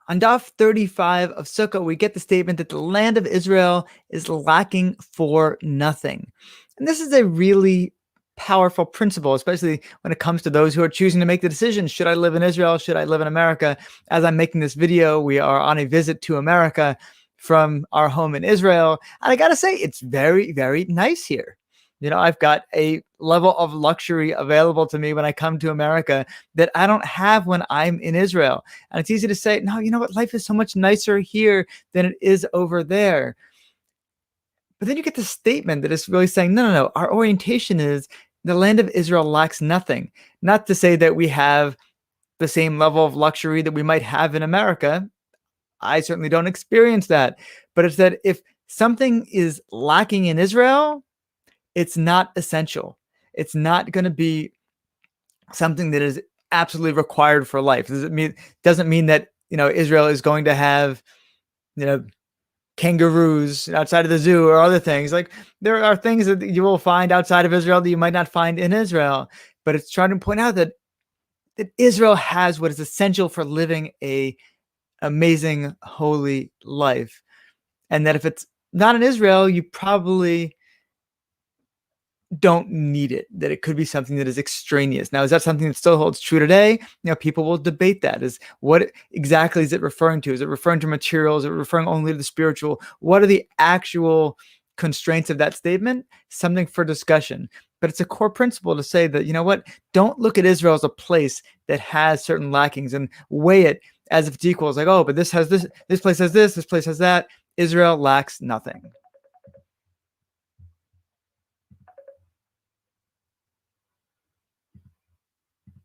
On Daf 35 of Sukkah, we get the statement that the land of Israel is lacking for nothing. And this is a really powerful principle, especially when it comes to those who are choosing to make the decision. Should I live in Israel? Should I live in America? As I'm making this video, we are on a visit to America from our home in Israel. And I got to say, it's very, very nice here. I've got a level of luxury available to me when I come to America that I don't have when I'm in Israel. And it's easy to say, no, you know what? Life is so much nicer here than it is over there. But then you get the statement that is really saying, no. Our orientation is the land of Israel lacks nothing. Not to say that we have the same level of luxury that we might have in America. I certainly don't experience that. But it's that if something is lacking in Israel, it's not essential. It's not going to be something that is absolutely required for life. Doesn't mean that, Israel is going to have, kangaroos outside of the zoo or other things. Like, there are things that you will find outside of Israel that you might not find in Israel. But it's trying to point out that Israel has what is essential for living a amazing, holy life. And that if it's not in Israel, you probably don't need it, that it could be something that is extraneous. Now, is that something that still holds true today? People will debate that. Is what exactly is it referring to? Is it referring to materials? Is it referring only to the spiritual? What are the actual constraints of that statement? Something for discussion. But it's a core principle to say that, don't look at Israel as a place that has certain lackings and weigh it as if it's equal. It's like, oh, but this has this place has this place has that. Israel lacks nothing.